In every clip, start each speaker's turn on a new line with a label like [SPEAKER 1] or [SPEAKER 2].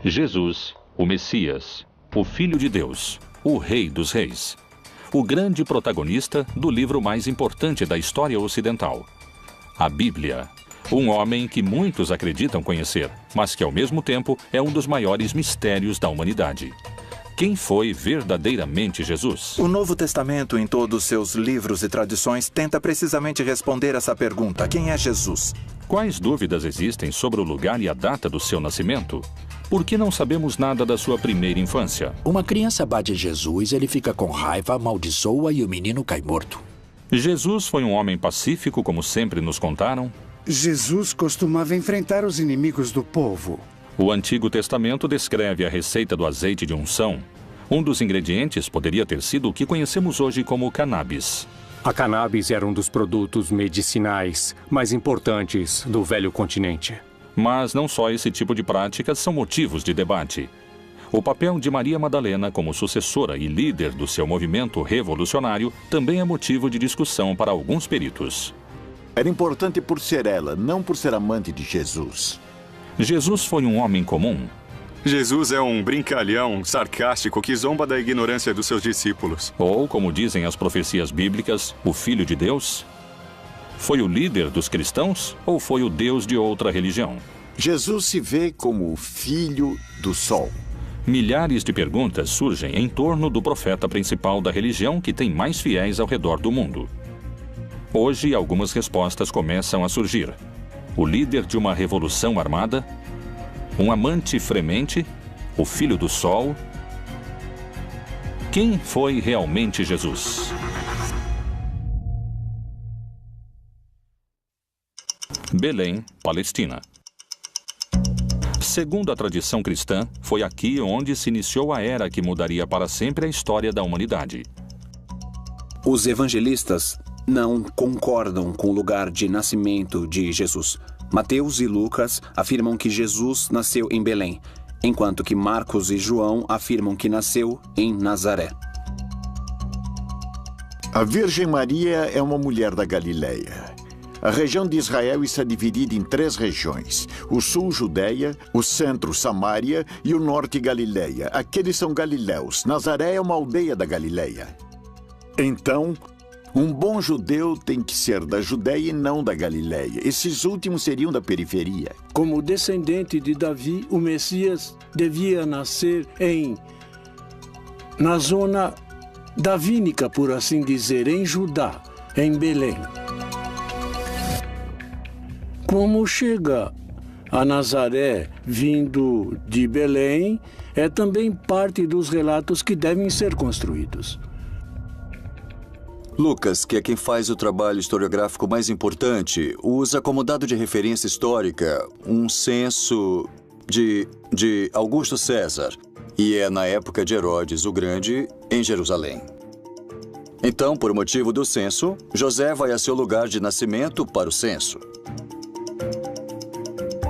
[SPEAKER 1] Jesus, o Messias, o Filho de Deus, o Rei dos Reis. O grande protagonista do livro mais importante da história ocidental, a Bíblia. Um homem que muitos acreditam conhecer, mas que ao mesmo tempo é um dos maiores mistérios da humanidade. Quem foi verdadeiramente Jesus?
[SPEAKER 2] O Novo Testamento, em todos seus livros e tradições, tenta precisamente responder essa pergunta: quem é Jesus?
[SPEAKER 1] Quais dúvidas existem sobre o lugar e a data do seu nascimento? Por que não sabemos nada da sua primeira infância?
[SPEAKER 3] Uma criança bate Jesus, ele fica com raiva, amaldiçoa e o menino cai morto.
[SPEAKER 1] Jesus foi um homem pacífico, como sempre nos contaram?
[SPEAKER 4] Jesus costumava enfrentar os inimigos do povo.
[SPEAKER 1] O Antigo Testamento descreve a receita do azeite de unção. Um dos ingredientes poderia ter sido o que conhecemos hoje como cannabis.
[SPEAKER 5] A cannabis era um dos produtos medicinais mais importantes do velho continente.
[SPEAKER 1] Mas não só esse tipo de práticas são motivos de debate. O papel de Maria Madalena como sucessora e líder do seu movimento revolucionário também é motivo de discussão para alguns peritos.
[SPEAKER 6] Era importante por ser ela, não por ser amante de Jesus.
[SPEAKER 1] Jesus foi um homem comum?
[SPEAKER 7] Jesus é um brincalhão sarcástico que zomba da ignorância dos seus discípulos.
[SPEAKER 1] Ou, como dizem as profecias bíblicas, o Filho de Deus? Foi o líder dos cristãos ou foi o Deus de outra religião?
[SPEAKER 6] Jesus se vê como o Filho do Sol.
[SPEAKER 1] Milhares de perguntas surgem em torno do profeta principal da religião que tem mais fiéis ao redor do mundo. Hoje, algumas respostas começam a surgir. O líder de uma revolução armada? Um amante fremente? O Filho do Sol? Quem foi realmente Jesus? Belém, Palestina. Segundo a tradição cristã, foi aqui onde se iniciou a era que mudaria para sempre a história da humanidade.
[SPEAKER 8] Os evangelistas não concordam com o lugar de nascimento de Jesus. Mateus e Lucas afirmam que Jesus nasceu em Belém, enquanto que Marcos e João afirmam que nasceu em Nazaré.
[SPEAKER 6] A Virgem Maria é uma mulher da Galileia. A região de Israel está dividida em 3 regiões: o sul, Judeia, o centro, Samaria e o norte, Galileia. Aqueles são galileus. Nazaré é uma aldeia da Galileia. Então, um bom judeu tem que ser da Judeia e não da Galileia. Esses últimos seriam da periferia.
[SPEAKER 4] Como descendente de Davi, o Messias devia nascer na zona davínica, por assim dizer, em Judá, em Belém. Como chega a Nazaré vindo de Belém, é também parte dos relatos que devem ser construídos.
[SPEAKER 9] Lucas, que é quem faz o trabalho historiográfico mais importante, usa como dado de referência histórica um censo de Augusto César, e é na época de Herodes o Grande, em Jerusalém. Então, por motivo do censo, José vai a seu lugar de nascimento para o censo.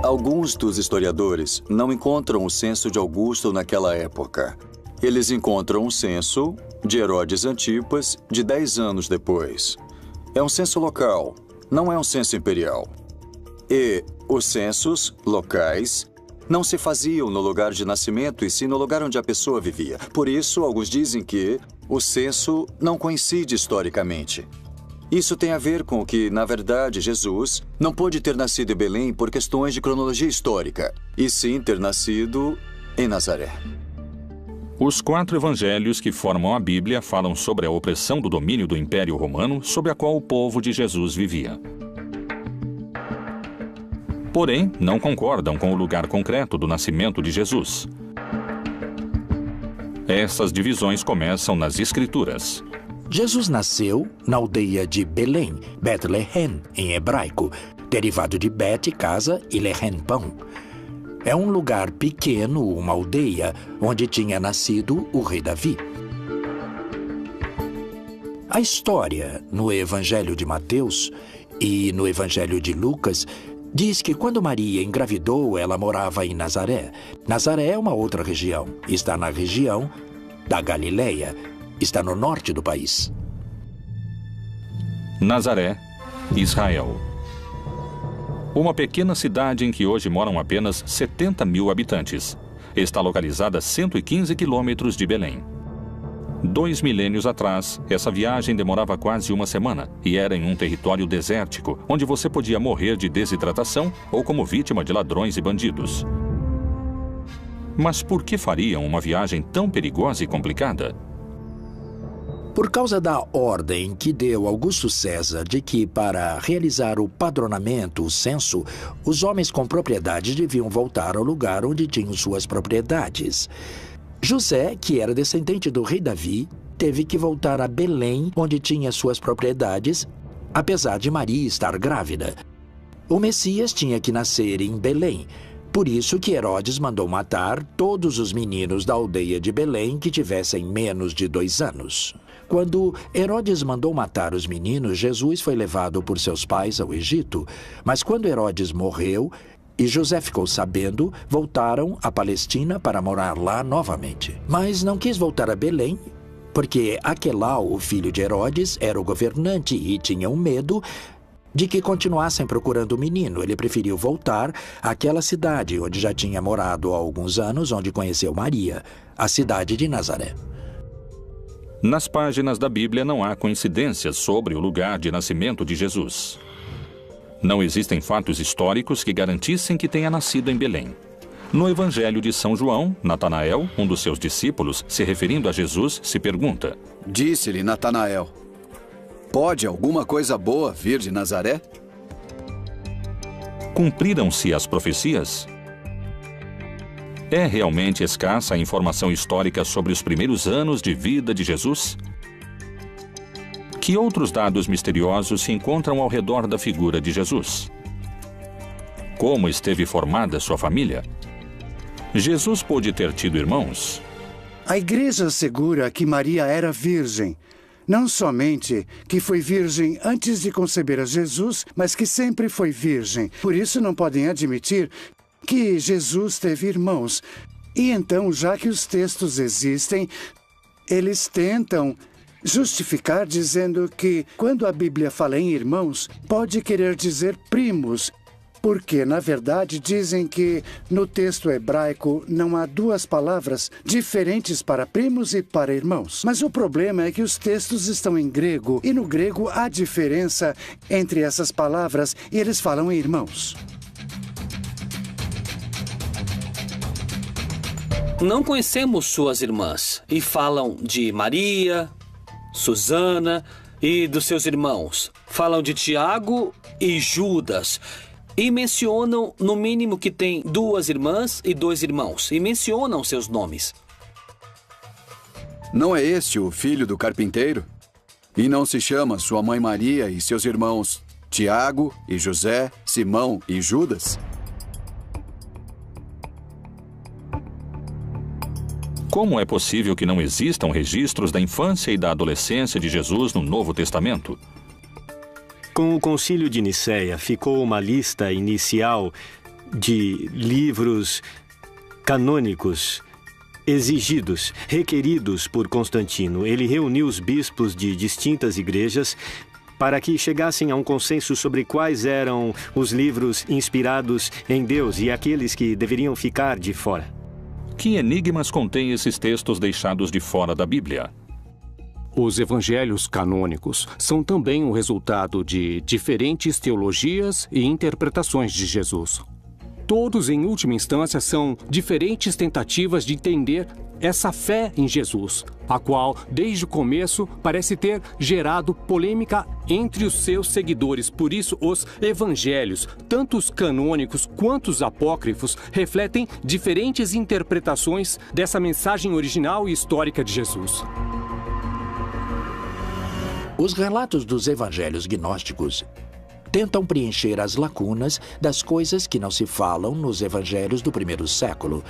[SPEAKER 9] Alguns dos historiadores não encontram o censo de Augusto naquela época. Eles encontram um censo de Herodes Antipas de 10 anos depois. É um censo local, não é um censo imperial. E os censos locais não se faziam no lugar de nascimento e sim no lugar onde a pessoa vivia. Por isso, alguns dizem que o censo não coincide historicamente. Isso tem a ver com que, na verdade, Jesus não pôde ter nascido em Belém por questões de cronologia histórica, e sim ter nascido em Nazaré.
[SPEAKER 1] Os 4 evangelhos que formam a Bíblia falam sobre a opressão do domínio do Império Romano sob a qual o povo de Jesus vivia. Porém, não concordam com o lugar concreto do nascimento de Jesus. Essas divisões começam nas Escrituras.
[SPEAKER 3] Jesus nasceu na aldeia de Belém, Bethlehem, em hebraico, derivado de Bet, casa, e Lehem, pão. É um lugar pequeno, uma aldeia, onde tinha nascido o rei Davi. A história no Evangelho de Mateus e no Evangelho de Lucas diz que quando Maria engravidou, ela morava em Nazaré. Nazaré é uma outra região. Está na região da Galileia. Está no norte do país.
[SPEAKER 1] Nazaré, Israel. Uma pequena cidade em que hoje moram apenas 70 mil habitantes. está localizada a 115 quilômetros de Belém. 2 milênios atrás, essa viagem demorava quase uma semana e era em um território desértico, onde você podia morrer de desidratação ou como vítima de ladrões e bandidos. Mas por que fariam uma viagem tão perigosa e complicada?
[SPEAKER 3] Por causa da ordem que deu Augusto César de que, para realizar o padronamento, o censo, os homens com propriedades deviam voltar ao lugar onde tinham suas propriedades. José, que era descendente do rei Davi, teve que voltar a Belém, onde tinha suas propriedades, apesar de Maria estar grávida. O Messias tinha que nascer em Belém. Por isso que Herodes mandou matar todos os meninos da aldeia de Belém que tivessem menos de 2 anos. Quando Herodes mandou matar os meninos, Jesus foi levado por seus pais ao Egito. Mas quando Herodes morreu e José ficou sabendo, voltaram à Palestina para morar lá novamente. Mas não quis voltar a Belém, porque Aquelau, o filho de Herodes, era o governante e tinha medo de que continuassem procurando o menino. Ele preferiu voltar àquela cidade onde já tinha morado há alguns anos, onde conheceu Maria, a cidade de Nazaré.
[SPEAKER 1] Nas páginas da Bíblia não há coincidências sobre o lugar de nascimento de Jesus. Não existem fatos históricos que garantissem que tenha nascido em Belém. No Evangelho de São João, Natanael, um dos seus discípulos, se referindo a Jesus, se pergunta:
[SPEAKER 10] Disse-lhe Natanael: Pode alguma coisa boa vir de Nazaré?
[SPEAKER 1] Cumpriram-se as profecias? É realmente escassa a informação histórica sobre os primeiros anos de vida de Jesus? Que outros dados misteriosos se encontram ao redor da figura de Jesus? Como esteve formada sua família? Jesus pôde ter tido irmãos?
[SPEAKER 11] A igreja assegura que Maria era virgem. Não somente que foi virgem antes de conceber a Jesus, mas que sempre foi virgem. Por isso não podem admitir que Jesus teve irmãos. E então, já que os textos existem, eles tentam justificar dizendo que, quando a Bíblia fala em irmãos, pode querer dizer primos, porque, na verdade, dizem que no texto hebraico não há 2 palavras diferentes para primos e para irmãos. Mas o problema é que os textos estão em grego, e no grego há diferença entre essas palavras, e eles falam em irmãos.
[SPEAKER 12] Não conhecemos suas irmãs, e falam de Maria, Susana e dos seus irmãos. Falam de Tiago e Judas. E mencionam, no mínimo, que tem 2 irmãs e 2 irmãos. E mencionam seus nomes.
[SPEAKER 10] Não é este o filho do carpinteiro? E não se chama sua mãe Maria e seus irmãos Tiago e José, Simão e Judas?
[SPEAKER 1] Como é possível que não existam registros da infância e da adolescência de Jesus no Novo Testamento?
[SPEAKER 13] Com o Concílio de Nicéia, ficou uma lista inicial de livros canônicos exigidos, requeridos por Constantino. Ele reuniu os bispos de distintas igrejas para que chegassem a um consenso sobre quais eram os livros inspirados em Deus e aqueles que deveriam ficar de fora.
[SPEAKER 1] Que enigmas contêm esses textos deixados de fora da Bíblia?
[SPEAKER 5] Os evangelhos canônicos são também o resultado de diferentes teologias e interpretações de Jesus. Todos, em última instância, são diferentes tentativas de entender essa fé em Jesus, a qual, desde o começo, parece ter gerado polêmica entre os seus seguidores. Por isso, os evangelhos, tanto os canônicos quanto os apócrifos, refletem diferentes interpretações dessa mensagem original e histórica de Jesus.
[SPEAKER 3] Os relatos dos evangelhos gnósticos tentam preencher as lacunas das coisas que não se falam nos evangelhos do primeiro século.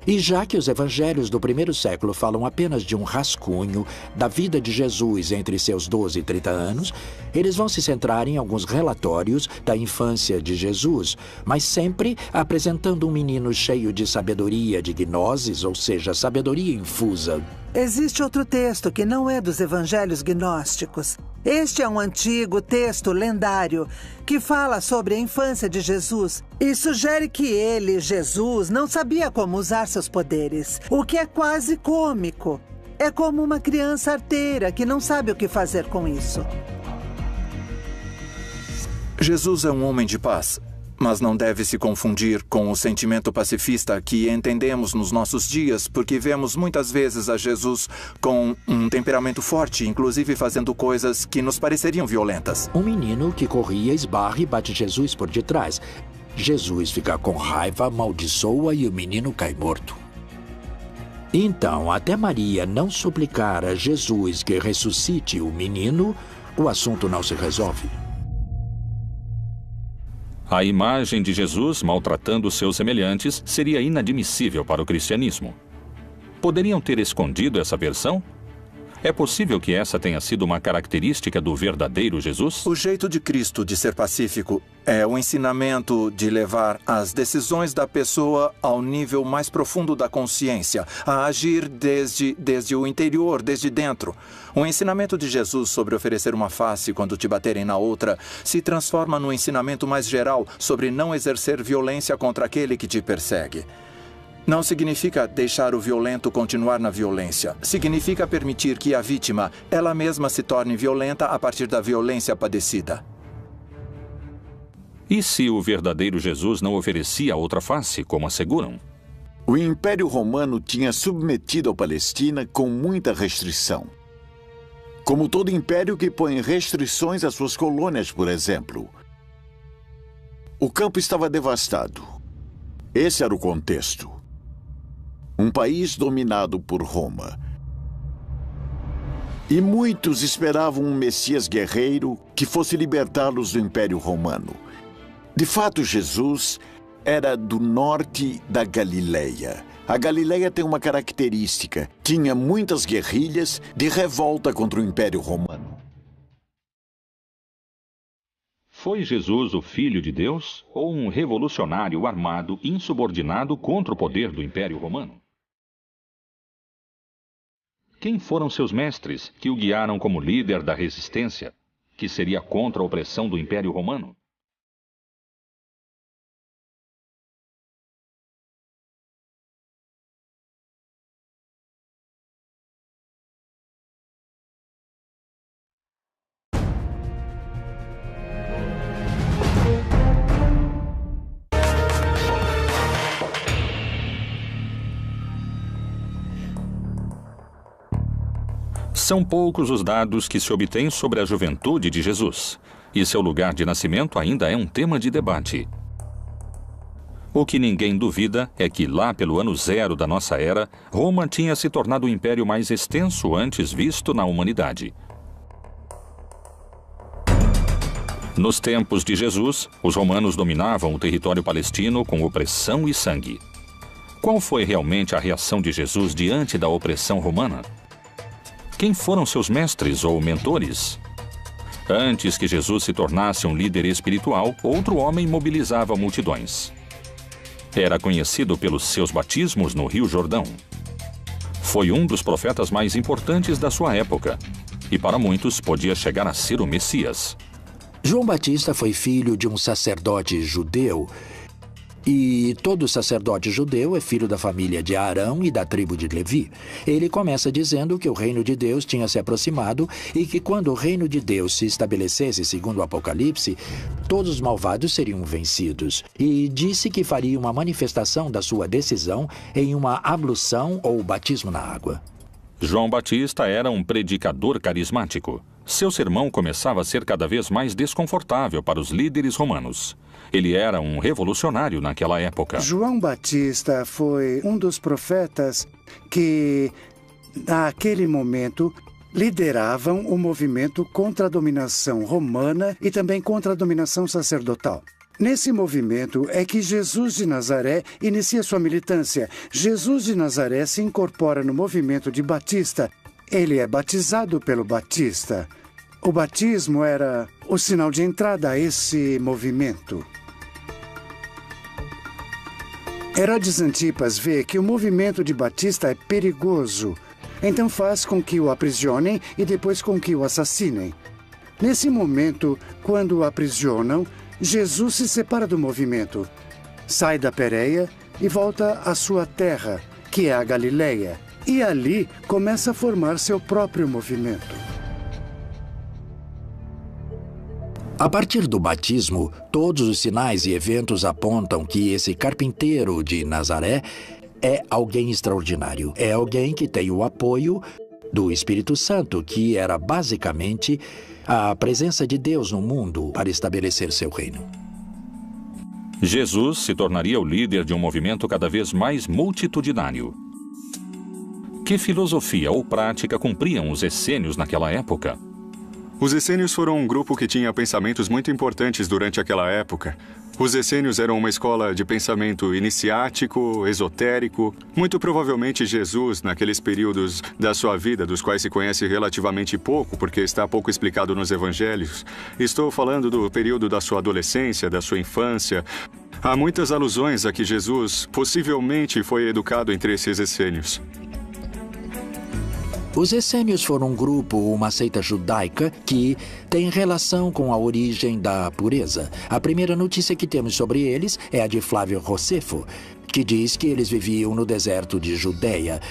[SPEAKER 3] E já que os evangelhos do primeiro século falam apenas de um rascunho da vida de Jesus entre seus 12 e 30 anos, eles vão se centrar em alguns relatórios da infância de Jesus, mas sempre apresentando um menino cheio de sabedoria de gnoses, ou seja, sabedoria infusa.
[SPEAKER 14] Existe outro texto que não é dos evangelhos gnósticos. Este é um antigo texto lendário que fala sobre a infância de Jesus e sugere que ele, Jesus, não sabia como usar seus poderes, o que é quase cômico. É como uma criança arteira que não sabe o que fazer com isso.
[SPEAKER 2] Jesus é um homem de paz, mas não deve se confundir com o sentimento pacifista que entendemos nos nossos dias, porque vemos muitas vezes a Jesus com um temperamento forte, inclusive fazendo coisas que nos pareceriam violentas.
[SPEAKER 3] Um menino que corria, esbarra e bate Jesus por detrás. Jesus fica com raiva, amaldiçoa e o menino cai morto. Então, até Maria não suplicar a Jesus que ressuscite o menino, o assunto não se resolve.
[SPEAKER 1] A imagem de Jesus maltratando seus semelhantes seria inadmissível para o cristianismo. Poderiam ter escondido essa versão? É possível que essa tenha sido uma característica do verdadeiro Jesus?
[SPEAKER 2] O jeito de Cristo de ser pacífico é o ensinamento de levar as decisões da pessoa ao nível mais profundo da consciência, a agir desde o interior, desde dentro. O ensinamento de Jesus sobre oferecer uma face quando te baterem na outra se transforma no ensinamento mais geral sobre não exercer violência contra aquele que te persegue. Não significa deixar o violento continuar na violência. Significa permitir que a vítima, ela mesma, se torne violenta a partir da violência padecida.
[SPEAKER 1] E se o verdadeiro Jesus não oferecia outra face, como asseguram?
[SPEAKER 6] O Império Romano tinha submetido a Palestina com muita restrição. Como todo império que põe restrições às suas colônias, por exemplo. O campo estava devastado. Esse era o contexto. Um país dominado por Roma. E muitos esperavam um Messias guerreiro que fosse libertá-los do Império Romano. De fato, Jesus era do norte da Galileia. A Galileia tem uma característica: tinha muitas guerrilhas de revolta contra o Império Romano.
[SPEAKER 1] Foi Jesus o Filho de Deus ou um revolucionário armado insubordinado contra o poder do Império Romano? Quem foram seus mestres que o guiaram como líder da resistência, que seria contra a opressão do Império Romano? São poucos os dados que se obtêm sobre a juventude de Jesus, e seu lugar de nascimento ainda é um tema de debate. O que ninguém duvida é que lá pelo ano 0 da nossa era, Roma tinha se tornado o império mais extenso antes visto na humanidade. Nos tempos de Jesus, os romanos dominavam o território palestino com opressão e sangue. Qual foi realmente a reação de Jesus diante da opressão romana? Quem foram seus mestres ou mentores? Antes que Jesus se tornasse um líder espiritual, outro homem mobilizava multidões. Era conhecido pelos seus batismos no Rio Jordão. Foi um dos profetas mais importantes da sua época, e para muitos podia chegar a ser o Messias.
[SPEAKER 3] João Batista foi filho de um sacerdote judeu, e todo sacerdote judeu é filho da família de Arão e da tribo de Levi. Ele começa dizendo que o reino de Deus tinha se aproximado e que quando o reino de Deus se estabelecesse, segundo o Apocalipse, todos os malvados seriam vencidos. E disse que faria uma manifestação da sua decisão em uma ablução ou batismo na água.
[SPEAKER 1] João Batista era um predicador carismático. Seu sermão começava a ser cada vez mais desconfortável para os líderes romanos. Ele era um revolucionário naquela época.
[SPEAKER 11] João Batista foi um dos profetas que, naquele momento, lideravam o movimento contra a dominação romana e também contra a dominação sacerdotal. Nesse movimento é que Jesus de Nazaré inicia sua militância. Jesus de Nazaré se incorpora no movimento de Batista. Ele é batizado pelo Batista. O batismo era o sinal de entrada a esse movimento. Herodes Antipas vê que o movimento de Batista é perigoso Então faz com que o aprisionem e depois com que o assassinem. Nesse momento, quando o aprisionam, Jesus se separa do movimento, sai da Pérea e volta à sua terra, que é a Galileia, e ali começa a formar seu próprio movimento.
[SPEAKER 3] A partir do batismo, todos os sinais e eventos apontam que esse carpinteiro de Nazaré é alguém extraordinário. É alguém que tem o apoio do Espírito Santo, que era basicamente a presença de Deus no mundo para estabelecer seu reino.
[SPEAKER 1] Jesus se tornaria o líder de um movimento cada vez mais multitudinário. Que filosofia ou prática cumpriam os essênios naquela época?
[SPEAKER 7] Os essênios foram um grupo que tinha pensamentos muito importantes durante aquela época. Os essênios eram uma escola de pensamento iniciático, esotérico. Muito provavelmente Jesus, naqueles períodos da sua vida, dos quais se conhece relativamente pouco, porque está pouco explicado nos evangelhos. Estou falando do período da sua adolescência, da sua infância. Há muitas alusões a que Jesus possivelmente foi educado entre esses essênios.
[SPEAKER 3] Os essênios foram um grupo, uma seita judaica, que tem relação com a origem da pureza. A primeira notícia que temos sobre eles é a de Flávio Josefo, que diz que eles viviam no deserto de Judeia.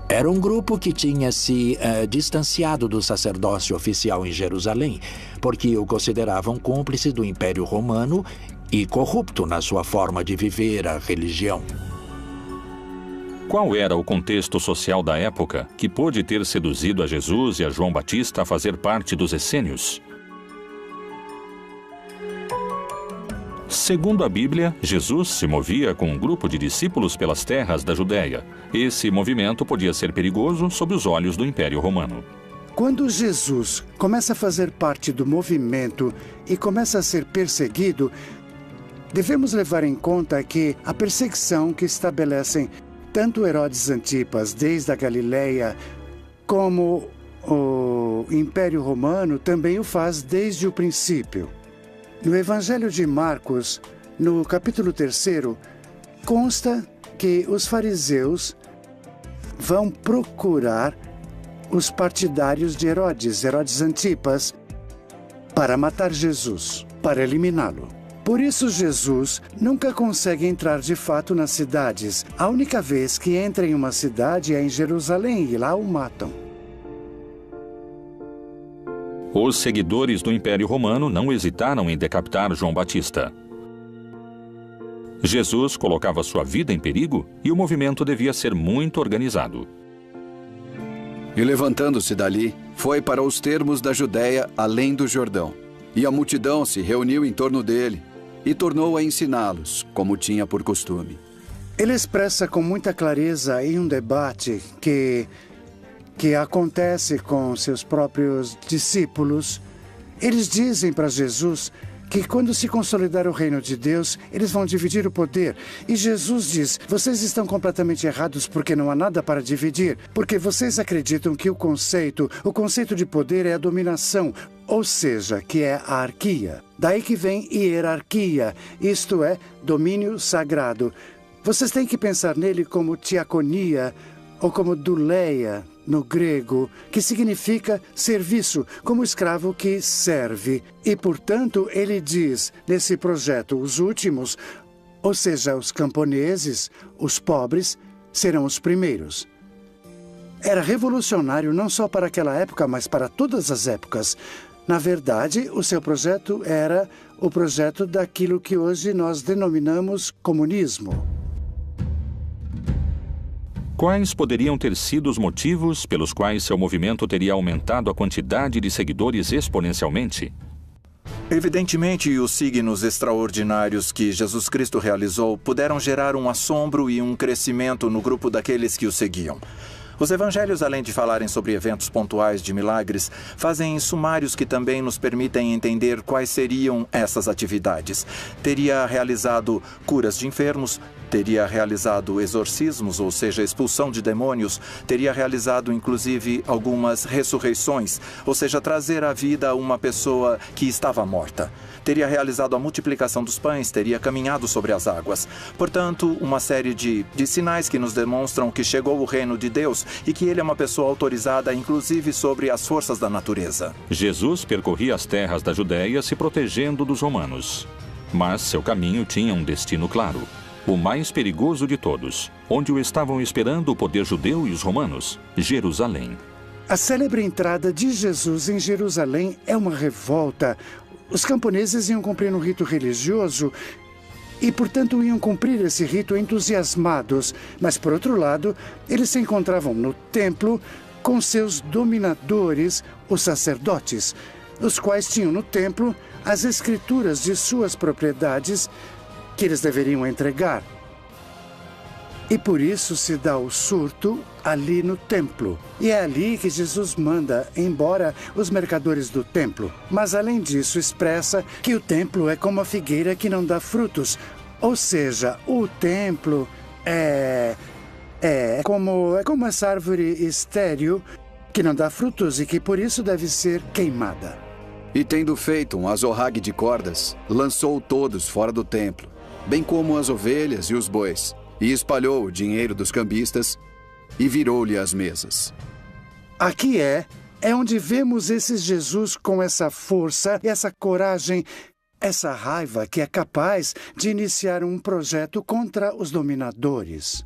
[SPEAKER 3] Era um grupo que tinha se distanciado do sacerdócio oficial em Jerusalém, porque o consideravam cúmplice do Império Romano e corrupto na sua forma de viver a religião.
[SPEAKER 1] Qual era o contexto social da época que pôde ter seduzido a Jesus e a João Batista a fazer parte dos essênios? Segundo a Bíblia, Jesus se movia com um grupo de discípulos pelas terras da Judéia. Esse movimento podia ser perigoso sob os olhos do Império Romano.
[SPEAKER 11] Quando Jesus começa a fazer parte do movimento e começa a ser perseguido, devemos levar em conta que a perseguição que estabelecem tanto Herodes Antipas, desde a Galileia, como o Império Romano, também o faz desde o princípio. No Evangelho de Marcos, no capítulo 3, consta que os fariseus vão procurar os partidários de Herodes Antipas, para matar Jesus, para eliminá-lo. Por isso, Jesus nunca consegue entrar de fato nas cidades. A única vez que entra em uma cidade é em Jerusalém e lá o matam.
[SPEAKER 1] Os seguidores do Império Romano não hesitaram em decapitar João Batista. Jesus colocava sua vida em perigo e o movimento devia ser muito organizado.
[SPEAKER 10] E levantando-se dali, foi para os termos da Judéia, além do Jordão. E a multidão se reuniu em torno dele e tornou a ensiná-los, como tinha por costume.
[SPEAKER 11] Ele expressa com muita clareza em um debate que acontece com seus próprios discípulos. Eles dizem para Jesus que quando se consolidar o reino de Deus, eles vão dividir o poder. E Jesus diz, vocês estão completamente errados porque não há nada para dividir. Porque vocês acreditam que o conceito de poder é a dominação, ou seja, que é a arquia. Daí que vem hierarquia, isto é, domínio sagrado. Vocês têm que pensar nele como diaconia ou como douleia, no grego, que significa serviço, como escravo que serve. E, portanto, ele diz, nesse projeto, os últimos, ou seja, os camponeses, os pobres, serão os primeiros. Era revolucionário não só para aquela época, mas para todas as épocas. Na verdade, o seu projeto era o projeto daquilo que hoje nós denominamos comunismo.
[SPEAKER 1] Quais poderiam ter sido os motivos pelos quais seu movimento teria aumentado a quantidade de seguidores exponencialmente?
[SPEAKER 2] Evidentemente, os signos extraordinários que Jesus Cristo realizou puderam gerar um assombro e um crescimento no grupo daqueles que o seguiam. Os evangelhos, além de falarem sobre eventos pontuais de milagres, fazem sumários que também nos permitem entender quais seriam essas atividades. Teria realizado curas de enfermos, teria realizado exorcismos, ou seja, expulsão de demônios, teria realizado inclusive algumas ressurreições, ou seja, trazer à vida uma pessoa que estava morta. Teria realizado a multiplicação dos pães, teria caminhado sobre as águas. Portanto, uma série de sinais que nos demonstram que chegou o reino de Deus e que ele é uma pessoa autorizada, inclusive sobre as forças da natureza.
[SPEAKER 1] Jesus percorria as terras da Judéia se protegendo dos romanos. Mas seu caminho tinha um destino claro. O mais perigoso de todos, onde o estavam esperando o poder judeu e os romanos, Jerusalém.
[SPEAKER 11] A célebre entrada de Jesus em Jerusalém é uma revolta. Os camponeses iam cumprir um rito religioso e, portanto, iam cumprir esse rito entusiasmados. Mas, por outro lado, eles se encontravam no templo com seus dominadores, os sacerdotes, os quais tinham no templo as escrituras de suas propriedades que eles deveriam entregar. E por isso se dá o surto ali no templo. E é ali que Jesus manda embora os mercadores do templo. Mas além disso expressa que o templo é como a figueira que não dá frutos. Ou seja, o templo é como essa árvore estéril que não dá frutos e que por isso deve ser queimada.
[SPEAKER 10] E tendo feito um azorrague de cordas, lançou todos fora do templo, bem como as ovelhas e os bois, e espalhou o dinheiro dos cambistas e virou-lhe as mesas.
[SPEAKER 11] Aqui é onde vemos esse Jesus com essa força, essa coragem, essa raiva que é capaz de iniciar um projeto contra os dominadores.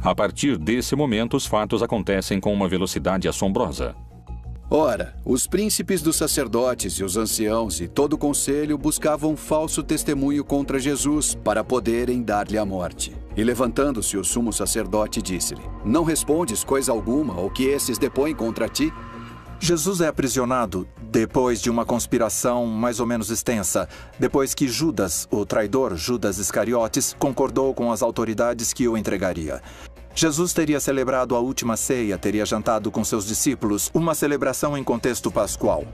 [SPEAKER 1] A partir desse momento, os fatos acontecem com uma velocidade assombrosa.
[SPEAKER 10] Ora, os príncipes dos sacerdotes e os anciãos e todo o conselho buscavam falso testemunho contra Jesus para poderem dar-lhe a morte. E levantando-se o sumo sacerdote disse-lhe: Não respondes coisa alguma ao que esses depõem contra ti?
[SPEAKER 2] Jesus é aprisionado depois de uma conspiração mais ou menos extensa, depois que Judas, o traidor Judas Iscariotes, concordou com as autoridades que o entregaria. Jesus teria celebrado a última ceia, teria jantado com seus discípulos, uma celebração em contexto pascual.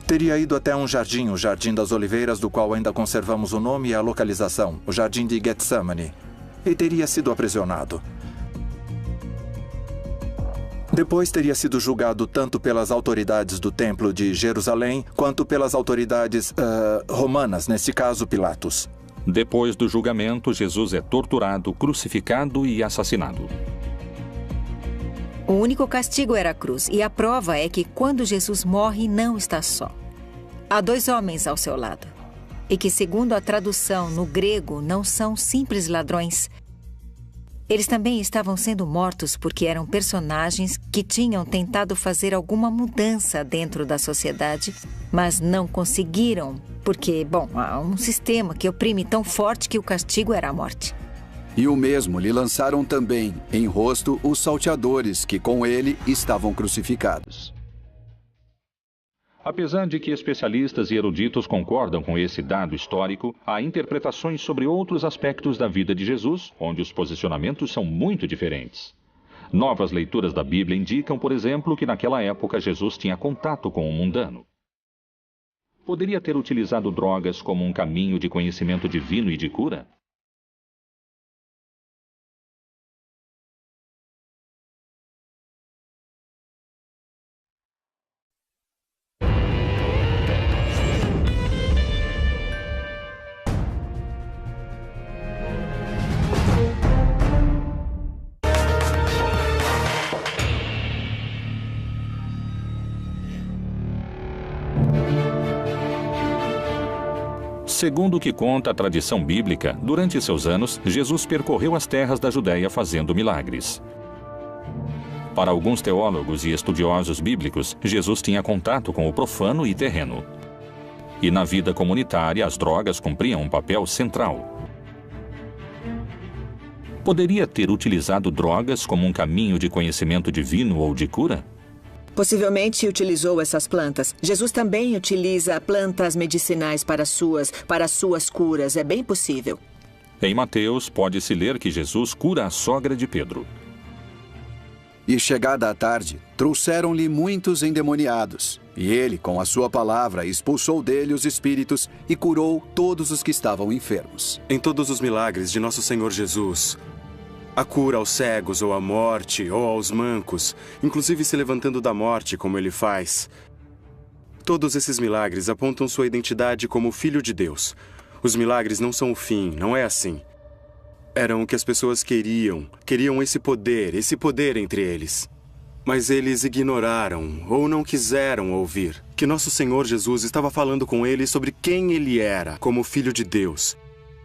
[SPEAKER 2] Teria ido até um jardim, o Jardim das Oliveiras, do qual ainda conservamos o nome e a localização, o Jardim de Getsemane, e teria sido aprisionado. Depois teria sido julgado tanto pelas autoridades do Templo de Jerusalém, quanto pelas autoridades romanas, nesse caso Pilatos.
[SPEAKER 1] Depois do julgamento, Jesus é torturado, crucificado e assassinado.
[SPEAKER 15] O único castigo era a cruz, e a prova é que quando Jesus morre, não está só. Há 2 homens ao seu lado, e que, segundo a tradução no grego, não são simples ladrões. Eles também estavam sendo mortos porque eram personagens que tinham tentado fazer alguma mudança dentro da sociedade, mas não conseguiram, porque, há um sistema que oprime tão forte que o castigo era a morte.
[SPEAKER 10] E o mesmo lhe lançaram também em rosto os salteadores que com ele estavam crucificados.
[SPEAKER 1] Apesar de que especialistas e eruditos concordam com esse dado histórico, há interpretações sobre outros aspectos da vida de Jesus, onde os posicionamentos são muito diferentes. Novas leituras da Bíblia indicam, por exemplo, que naquela época Jesus tinha contato com o mundano. Poderia ter utilizado drogas como um caminho de conhecimento divino e de cura? Segundo o que conta a tradição bíblica, durante seus anos, Jesus percorreu as terras da Judéia fazendo milagres. Para alguns teólogos e estudiosos bíblicos, Jesus tinha contato com o profano e terreno. E na vida comunitária, as drogas cumpriam um papel central. Poderia ter utilizado drogas como um caminho de conhecimento divino ou de cura?
[SPEAKER 16] Possivelmente utilizou essas plantas. Jesus também utiliza plantas medicinais para suas curas. É bem possível.
[SPEAKER 1] Em Mateus, pode-se ler que Jesus cura a sogra de Pedro.
[SPEAKER 10] E chegada a tarde, trouxeram-lhe muitos endemoniados. E ele, com a sua palavra, expulsou dele os espíritos e curou todos os que estavam enfermos.
[SPEAKER 17] Em todos os milagres de nosso Senhor Jesus, a cura aos cegos ou à morte ou aos mancos, inclusive se levantando da morte, como ele faz, todos esses milagres apontam sua identidade como Filho de Deus. Os milagres não são o fim, não é assim. Eram o que as pessoas queriam esse poder entre eles. Mas eles ignoraram ou não quiseram ouvir que nosso Senhor Jesus estava falando com eles sobre quem ele era como Filho de Deus.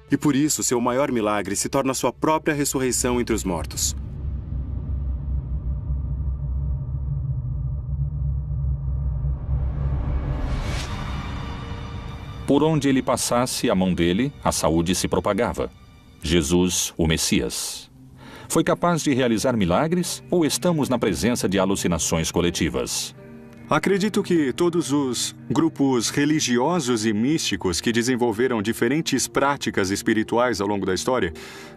[SPEAKER 17] E por isso, seu maior milagre se torna sua própria ressurreição entre os mortos.
[SPEAKER 1] Por onde ele passasse a mão dele, a saúde se propagava. Jesus, o Messias. Foi capaz de realizar milagres ou estamos na presença de alucinações coletivas?
[SPEAKER 7] Acredito que todos os grupos religiosos e místicos que desenvolveram diferentes práticas espirituais ao longo da história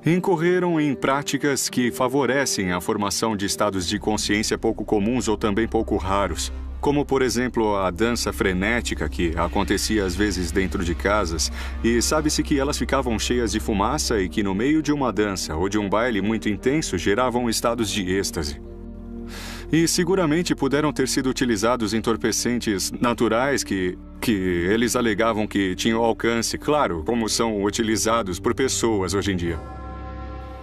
[SPEAKER 7] incorreram em práticas que favorecem a formação de estados de consciência pouco comuns ou também pouco raros. Como, por exemplo, a dança frenética que acontecia às vezes dentro de casas, e sabe-se que elas ficavam cheias de fumaça e que no meio de uma dança ou de um baile muito intenso geravam estados de êxtase. E seguramente puderam ter sido utilizados entorpecentes naturais que eles alegavam que tinham alcance, claro, como são utilizados por pessoas hoje em dia.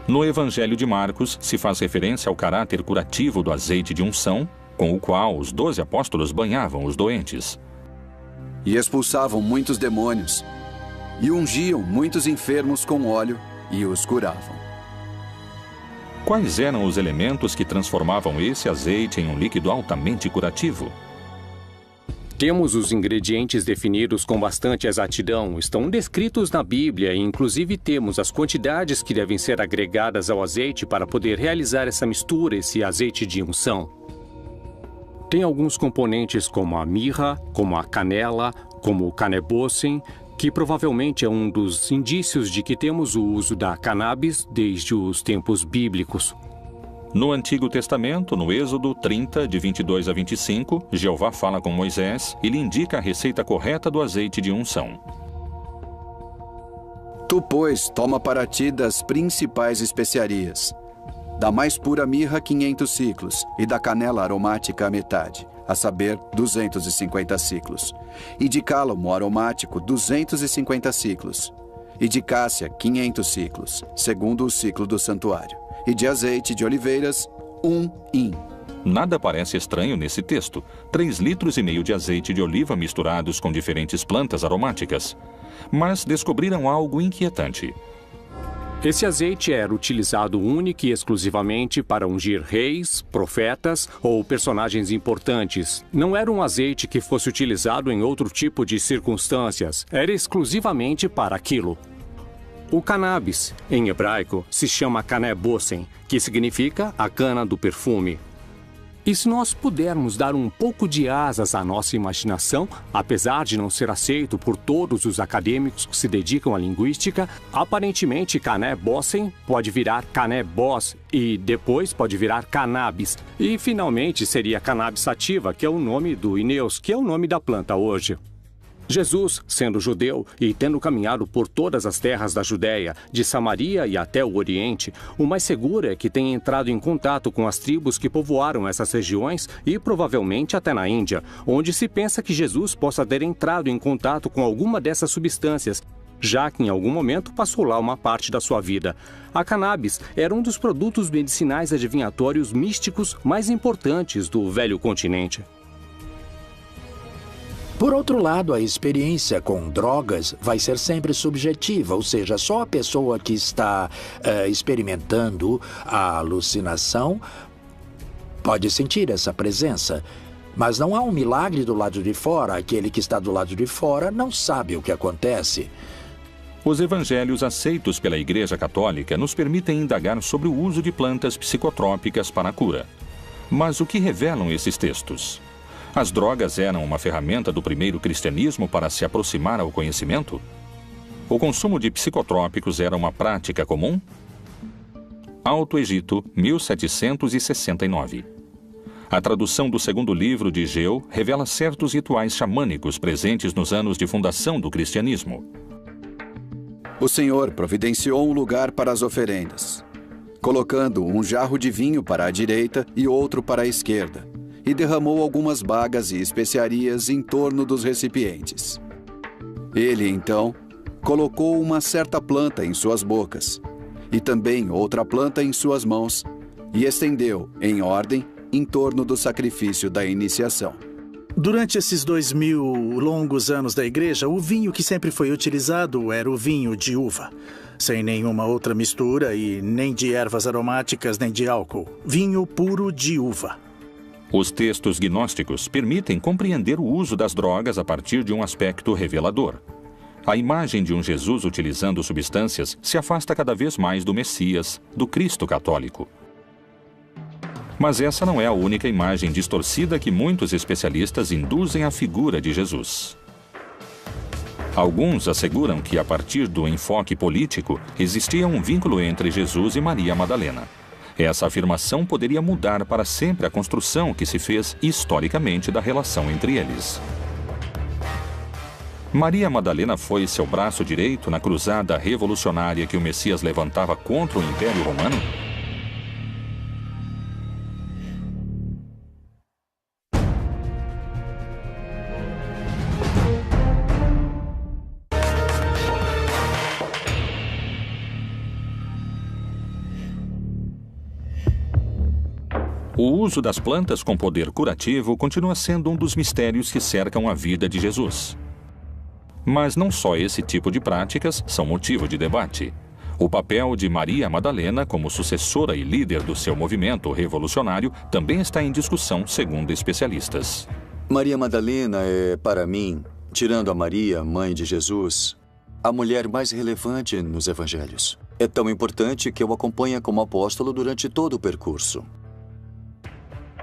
[SPEAKER 1] No Evangelho de Marcos se faz referência ao caráter curativo do azeite de unção, com o qual os 12 apóstolos banhavam os doentes.
[SPEAKER 10] E expulsavam muitos demônios, e ungiam muitos enfermos com óleo, e os curavam.
[SPEAKER 1] Quais eram os elementos que transformavam esse azeite em um líquido altamente curativo?
[SPEAKER 5] Temos os ingredientes definidos com bastante exatidão, estão descritos na Bíblia e inclusive temos as quantidades que devem ser agregadas ao azeite para poder realizar essa mistura, esse azeite de unção. Tem alguns componentes como a mirra, como a canela, como o canebossem, que provavelmente é um dos indícios de que temos o uso da cannabis desde os tempos bíblicos.
[SPEAKER 1] No Antigo Testamento, no Êxodo 30, de 22 a 25, Jeová fala com Moisés e lhe indica a receita correta do azeite de unção.
[SPEAKER 10] Tu, pois, toma para ti das principais especiarias. Da mais pura mirra, 500 ciclos, e da canela aromática a metade, a saber, 250 ciclos. E de cálamo aromático, 250 ciclos. E de cássia, 500 ciclos, segundo o ciclo do santuário. E de azeite de oliveiras, 1 hin.
[SPEAKER 1] Nada parece estranho nesse texto. 3,5 litros de azeite de oliva misturados com diferentes plantas aromáticas. Mas descobriram algo inquietante.
[SPEAKER 5] Esse azeite era utilizado única e exclusivamente para ungir reis, profetas ou personagens importantes. Não era um azeite que fosse utilizado em outro tipo de circunstâncias. Era exclusivamente para aquilo. O cannabis, em hebraico, se chama canebossem, que significa a cana do perfume. E se nós pudermos dar um pouco de asas à nossa imaginação, apesar de não ser aceito por todos os acadêmicos que se dedicam à linguística, aparentemente canebossem pode virar canebós e depois pode virar cannabis. E finalmente seria cannabis sativa, que é o nome do Ineus, que é o nome da planta hoje. Jesus, sendo judeu e tendo caminhado por todas as terras da Judéia, de Samaria e até o Oriente, o mais seguro é que tenha entrado em contato com as tribos que povoaram essas regiões e provavelmente até na Índia, onde se pensa que Jesus possa ter entrado em contato com alguma dessas substâncias, já que em algum momento passou lá uma parte da sua vida. A cannabis era um dos produtos medicinais adivinhatórios místicos mais importantes do velho continente.
[SPEAKER 3] Por outro lado, a experiência com drogas vai ser sempre subjetiva, ou seja, só a pessoa que está experimentando a alucinação pode sentir essa presença. Mas não há um milagre do lado de fora, aquele que está do lado de fora não sabe o que acontece.
[SPEAKER 1] Os evangelhos aceitos pela Igreja Católica nos permitem indagar sobre o uso de plantas psicotrópicas para a cura. Mas o que revelam esses textos? As drogas eram uma ferramenta do primeiro cristianismo para se aproximar ao conhecimento? O consumo de psicotrópicos era uma prática comum? Alto Egito, 1769. A tradução do segundo livro de Geu revela certos rituais xamânicos presentes nos anos de fundação do cristianismo.
[SPEAKER 10] O Senhor providenciou um lugar para as oferendas, colocando um jarro de vinho para a direita e outro para a esquerda, e derramou algumas bagas e especiarias em torno dos recipientes. Ele, então, colocou uma certa planta em suas bocas, e também outra planta em suas mãos, e estendeu, em ordem, em torno do sacrifício da iniciação.
[SPEAKER 18] Durante esses 2000 longos anos da igreja, o vinho que sempre foi utilizado era o vinho de uva, sem nenhuma outra mistura e nem de ervas aromáticas nem de álcool. Vinho puro de uva.
[SPEAKER 1] Os textos gnósticos permitem compreender o uso das drogas a partir de um aspecto revelador. A imagem de um Jesus utilizando substâncias se afasta cada vez mais do Messias, do Cristo católico. Mas essa não é a única imagem distorcida que muitos especialistas induzem à figura de Jesus. Alguns asseguram que, a partir do enfoque político, existia um vínculo entre Jesus e Maria Madalena. Essa afirmação poderia mudar para sempre a construção que se fez historicamente da relação entre eles. Maria Madalena foi seu braço direito na cruzada revolucionária que o Messias levantava contra o Império Romano? O uso das plantas com poder curativo continua sendo um dos mistérios que cercam a vida de Jesus. Mas não só esse tipo de práticas são motivo de debate. O papel de Maria Madalena como sucessora e líder do seu movimento revolucionário também está em discussão, segundo especialistas.
[SPEAKER 9] Maria Madalena é, para mim, tirando a Maria, mãe de Jesus, a mulher mais relevante nos evangelhos. É tão importante que eu acompanho como apóstolo durante todo o percurso.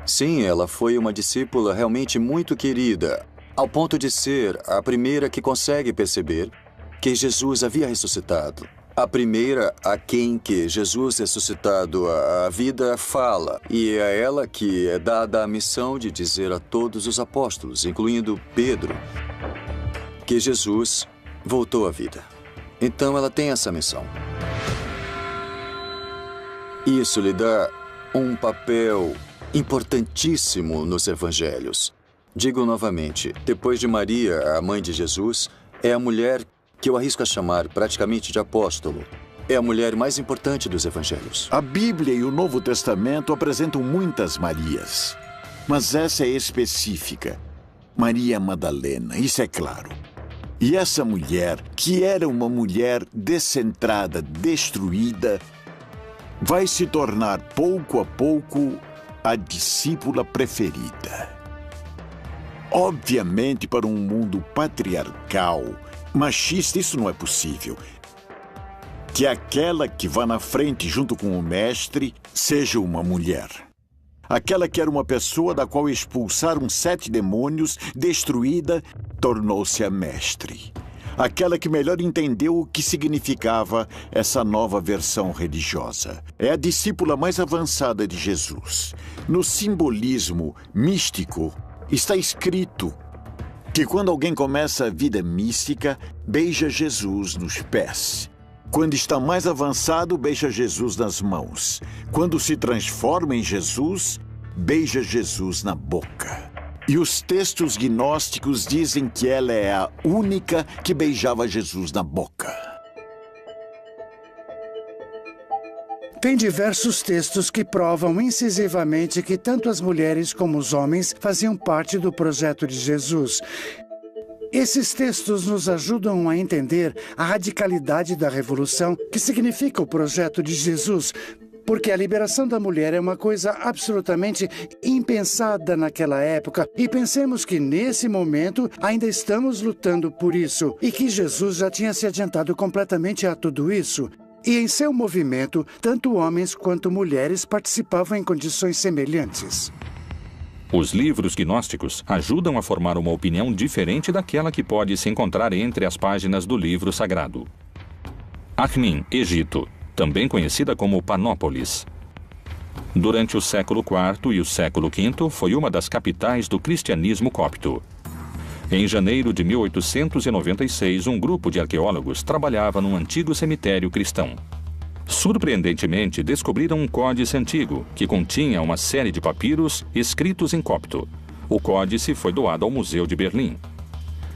[SPEAKER 9] Sim, ela foi uma discípula realmente muito querida, ao ponto de ser a primeira que consegue perceber que Jesus havia ressuscitado. A primeira a quem que Jesus ressuscitado à vida fala, e é a ela que é dada a missão de dizer a todos os apóstolos, incluindo Pedro, que Jesus voltou à vida. Então ela tem essa missão. Isso lhe dá um papel importantíssimo nos evangelhos. Digo novamente, depois de Maria, a mãe de Jesus, é a mulher que eu arrisco a chamar praticamente de apóstolo. É a mulher mais importante dos evangelhos.
[SPEAKER 6] A Bíblia e o Novo Testamento apresentam muitas Marias, mas essa é específica. Maria Madalena, isso é claro. E essa mulher, que era uma mulher descentrada, destruída, vai se tornar pouco a pouco a discípula preferida. Obviamente, para um mundo patriarcal, machista, isso não é possível. Que aquela que vá na frente junto com o mestre seja uma mulher. Aquela que era uma pessoa da qual expulsaram 7 demônios, destruída, tornou-se a mestre. Aquela que melhor entendeu o que significava essa nova versão religiosa. É a discípula mais avançada de Jesus. No simbolismo místico, está escrito que quando alguém começa a vida mística, beija Jesus nos pés. Quando está mais avançado, beija Jesus nas mãos. Quando se transforma em Jesus, beija Jesus na boca. E os textos gnósticos dizem que ela é a única que beijava Jesus na boca.
[SPEAKER 11] Tem diversos textos que provam incisivamente que tanto as mulheres como os homens faziam parte do projeto de Jesus. Esses textos nos ajudam a entender a radicalidade da revolução que significa o projeto de Jesus, porque a liberação da mulher é uma coisa absolutamente impensada naquela época. E pensemos que, nesse momento, ainda estamos lutando por isso e que Jesus já tinha se adiantado completamente a tudo isso. E em seu movimento, tanto homens quanto mulheres participavam em condições semelhantes.
[SPEAKER 1] Os livros gnósticos ajudam a formar uma opinião diferente daquela que pode se encontrar entre as páginas do livro sagrado. Akhmin, Egito, também conhecida como Panópolis. Durante o século IV e o século V, foi uma das capitais do cristianismo copto. Em janeiro de 1896, um grupo de arqueólogos trabalhava num antigo cemitério cristão. Surpreendentemente, descobriram um códice antigo, que continha uma série de papiros escritos em copto. O códice foi doado ao Museu de Berlim.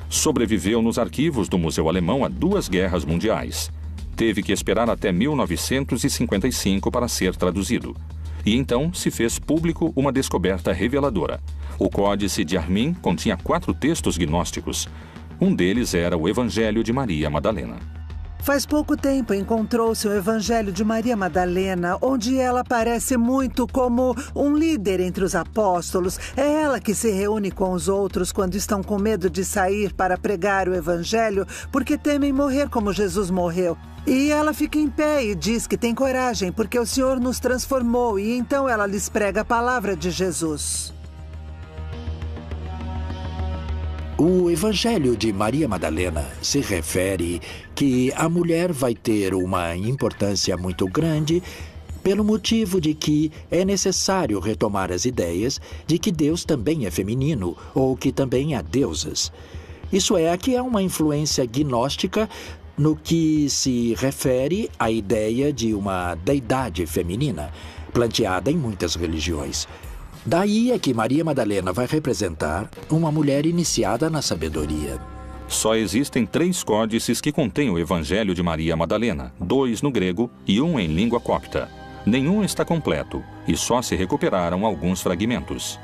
[SPEAKER 1] Sobreviveu nos arquivos do Museu Alemão a 2 guerras mundiais. Teve que esperar até 1955 para ser traduzido. E então se fez público uma descoberta reveladora. O Códice de Armin continha 4 textos gnósticos. Um deles era o Evangelho de Maria Madalena.
[SPEAKER 14] Faz pouco tempo encontrou-se o Evangelho de Maria Madalena, onde ela aparece muito como um líder entre os apóstolos. É ela que se reúne com os outros quando estão com medo de sair para pregar o Evangelho, porque temem morrer como Jesus morreu. E ela fica em pé e diz que tem coragem, porque o Senhor nos transformou, e então ela lhes prega a palavra de Jesus.
[SPEAKER 3] O Evangelho de Maria Madalena se refere que a mulher vai ter uma importância muito grande pelo motivo de que é necessário retomar as ideias de que Deus também é feminino ou que também há deusas. Isso é, aqui há uma influência gnóstica no que se refere à ideia de uma deidade feminina, planteada em muitas religiões. Daí é que Maria Madalena vai representar uma mulher iniciada na sabedoria.
[SPEAKER 1] Só existem 3 códices que contêm o Evangelho de Maria Madalena, 2 no grego e 1 em língua copta. Nenhum está completo e só se recuperaram alguns fragmentos.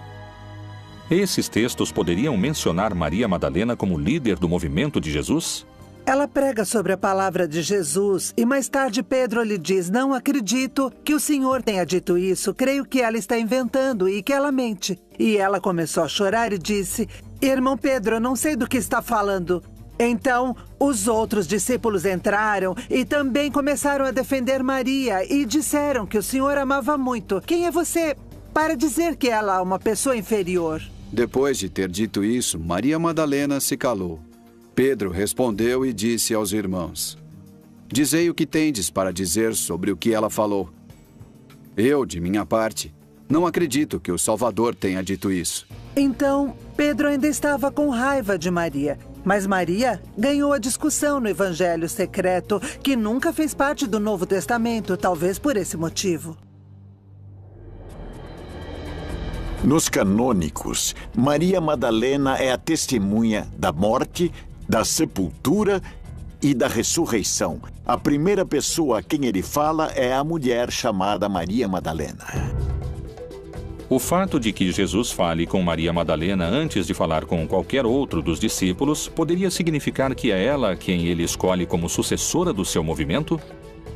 [SPEAKER 1] Esses textos poderiam mencionar Maria Madalena como líder do movimento de Jesus?
[SPEAKER 14] Ela prega sobre a palavra de Jesus e mais tarde Pedro lhe diz: não acredito que o Senhor tenha dito isso, creio que ela está inventando e que ela mente. E ela começou a chorar e disse: irmão Pedro, eu não sei do que está falando. Então, os outros discípulos entraram e também começaram a defender Maria e disseram que o Senhor amava muito. Quem é você para dizer que ela é uma pessoa inferior?
[SPEAKER 10] Depois de ter dito isso, Maria Madalena se calou. Pedro respondeu e disse aos irmãos: dizei o que tendes para dizer sobre o que ela falou. Eu, de minha parte, não acredito que o Salvador tenha dito isso.
[SPEAKER 14] Então, Pedro ainda estava com raiva de Maria. Mas Maria ganhou a discussão no Evangelho secreto, que nunca fez parte do Novo Testamento, talvez por esse motivo.
[SPEAKER 6] Nos canônicos, Maria Madalena é a testemunha da morte, da sepultura e da ressurreição. A primeira pessoa a quem ele fala é a mulher chamada Maria Madalena.
[SPEAKER 1] O fato de que Jesus fale com Maria Madalena antes de falar com qualquer outro dos discípulos poderia significar que é ela quem ele escolhe como sucessora do seu movimento?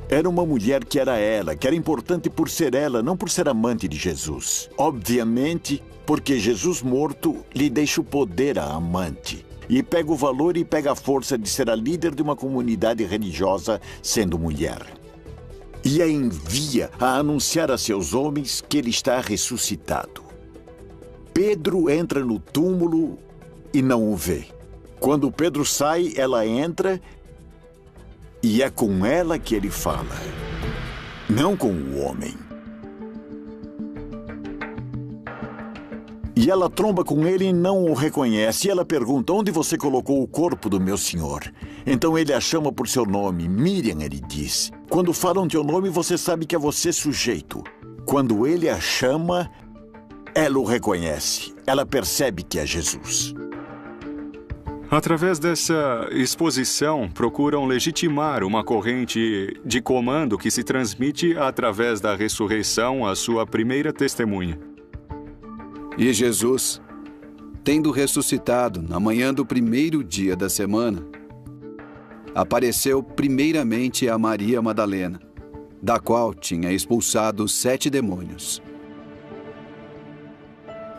[SPEAKER 6] Era uma mulher que era importante por ser ela, não por ser amante de Jesus. Obviamente, porque Jesus morto lhe deixa o poder à amante. E pega o valor e pega a força de ser a líder de uma comunidade religiosa sendo mulher. E a envia a anunciar a seus homens que ele está ressuscitado. Pedro entra no túmulo e não o vê. Quando Pedro sai, ela entra e é com ela que ele fala, não com o homem. E ela tromba com ele e não o reconhece. E ela pergunta: onde você colocou o corpo do meu senhor? Então ele a chama por seu nome. Miriam, ele diz. Quando falam teu nome, você sabe que é você sujeito. Quando ele a chama, ela o reconhece. Ela percebe que é Jesus.
[SPEAKER 7] Através dessa exposição, procuram legitimar uma corrente de comando que se transmite através da ressurreição à sua primeira testemunha.
[SPEAKER 10] E Jesus, tendo ressuscitado na manhã do primeiro dia da semana, apareceu primeiramente a Maria Madalena, da qual tinha expulsado 7 demônios.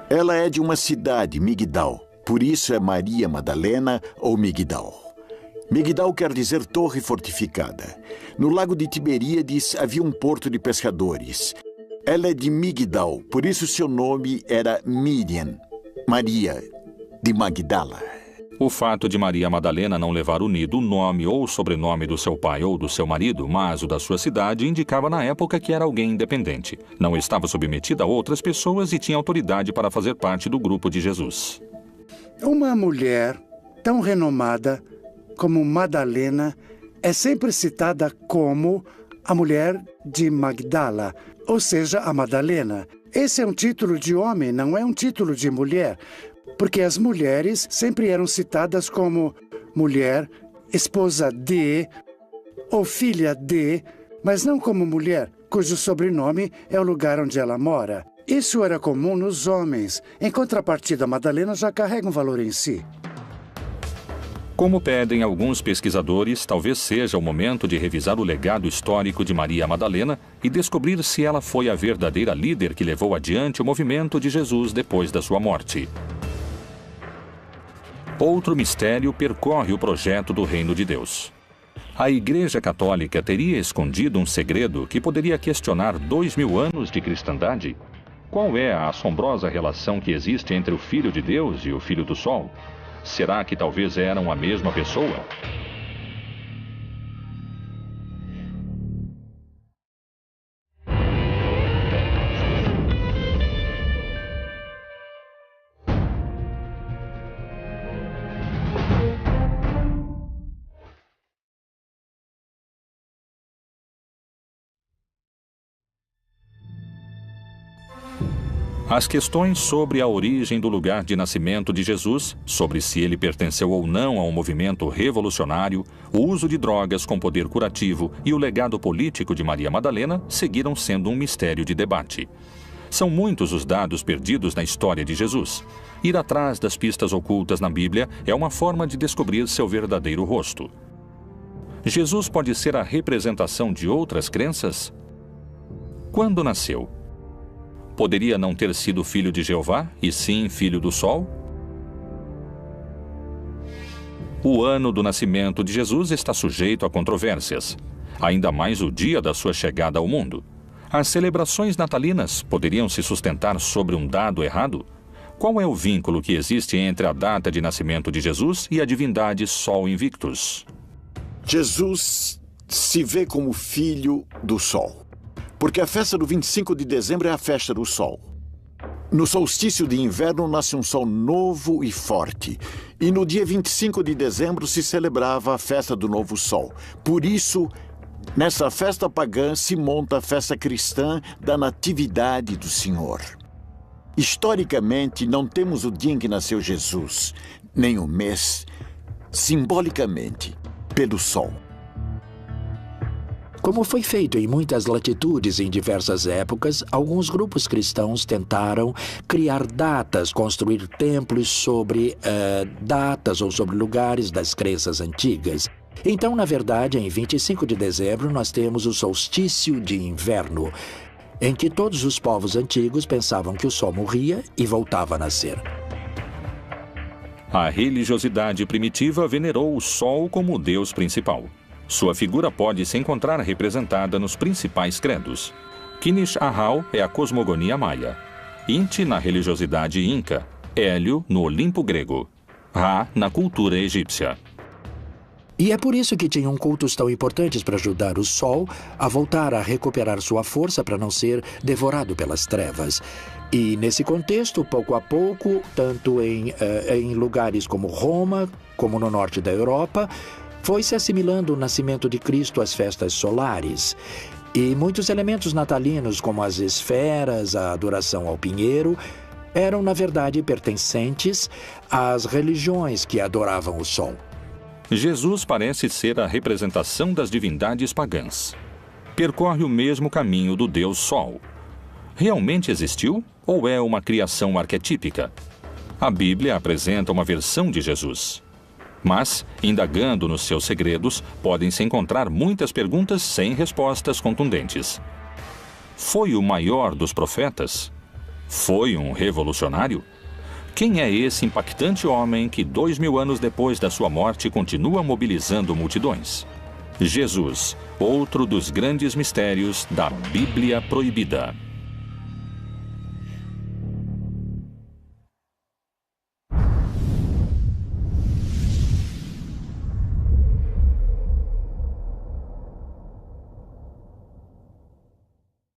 [SPEAKER 6] Ela é de uma cidade, Migdal. Por isso é Maria Madalena ou Migdal. Migdal quer dizer torre fortificada. No lago de Tiberíades havia um porto de pescadores. Ela é de Migdal, por isso seu nome era Miriam, Maria de Magdala.
[SPEAKER 1] O fato de Maria Madalena não levar unido o nome ou o sobrenome do seu pai ou do seu marido, mas o da sua cidade, indicava na época que era alguém independente. Não estava submetida a outras pessoas e tinha autoridade para fazer parte do grupo de Jesus.
[SPEAKER 11] Uma mulher tão renomada como Madalena é sempre citada como a mulher de Magdala, ou seja, a Madalena. Esse é um título de homem, não é um título de mulher, porque as mulheres sempre eram citadas como mulher, esposa de ou filha de, mas não como mulher, cujo sobrenome é o lugar onde ela mora. Isso era comum nos homens. Em contrapartida, Madalena já carrega um valor em si.
[SPEAKER 1] Como pedem alguns pesquisadores, talvez seja o momento de revisar o legado histórico de Maria Madalena e descobrir se ela foi a verdadeira líder que levou adiante o movimento de Jesus depois da sua morte. Outro mistério percorre o projeto do Reino de Deus. A Igreja Católica teria escondido um segredo que poderia questionar 2000 anos de cristandade? Qual é a assombrosa relação que existe entre o Filho de Deus e o Filho do Sol? Será que talvez eram a mesma pessoa? As questões sobre a origem do lugar de nascimento de Jesus, sobre se ele pertenceu ou não a um movimento revolucionário, o uso de drogas com poder curativo e o legado político de Maria Madalena seguiram sendo um mistério de debate. São muitos os dados perdidos na história de Jesus. Ir atrás das pistas ocultas na Bíblia é uma forma de descobrir seu verdadeiro rosto. Jesus pode ser a representação de outras crenças? Quando nasceu? Poderia não ter sido filho de Jeová, e sim filho do Sol? O ano do nascimento de Jesus está sujeito a controvérsias, ainda mais o dia da sua chegada ao mundo. As celebrações natalinas poderiam se sustentar sobre um dado errado? Qual é o vínculo que existe entre a data de nascimento de Jesus e a divindade Sol Invictus?
[SPEAKER 6] Jesus se vê como filho do Sol. Porque a festa do 25 de dezembro é a festa do Sol. No solstício de inverno nasce um sol novo e forte. E no dia 25 de dezembro se celebrava a festa do novo sol. Por isso, nessa festa pagã se monta a festa cristã da Natividade do Senhor. Historicamente, não temos o dia em que nasceu Jesus, nem o mês, simbolicamente, pelo sol.
[SPEAKER 3] Como foi feito em muitas latitudes em diversas épocas, alguns grupos cristãos tentaram criar datas, construir templos sobre datas ou sobre lugares das crenças antigas. Então, na verdade, em 25 de dezembro, nós temos o solstício de inverno, em que todos os povos antigos pensavam que o sol morria e voltava a nascer.
[SPEAKER 1] A religiosidade primitiva venerou o sol como o deus principal. Sua figura pode se encontrar representada nos principais credos. Kinish Ahau é a cosmogonia maia, Inti na religiosidade inca, Hélio no Olimpo grego, Ra na cultura egípcia.
[SPEAKER 3] E é por isso que tinham cultos tão importantes para ajudar o Sol a voltar a recuperar sua força para não ser devorado pelas trevas. E nesse contexto, pouco a pouco, tanto em lugares como Roma, como no norte da Europa, foi se assimilando o nascimento de Cristo às festas solares. E muitos elementos natalinos, como as esferas, a adoração ao pinheiro, eram, na verdade, pertencentes às religiões que adoravam o sol.
[SPEAKER 1] Jesus parece ser a representação das divindades pagãs. Percorre o mesmo caminho do Deus Sol. Realmente existiu ou é uma criação arquetípica? A Bíblia apresenta uma versão de Jesus. Mas, indagando nos seus segredos, podem-se encontrar muitas perguntas sem respostas contundentes. Foi o maior dos profetas? Foi um revolucionário? Quem é esse impactante homem que 2000 anos depois da sua morte continua mobilizando multidões? Jesus, outro dos grandes mistérios da Bíblia Proibida.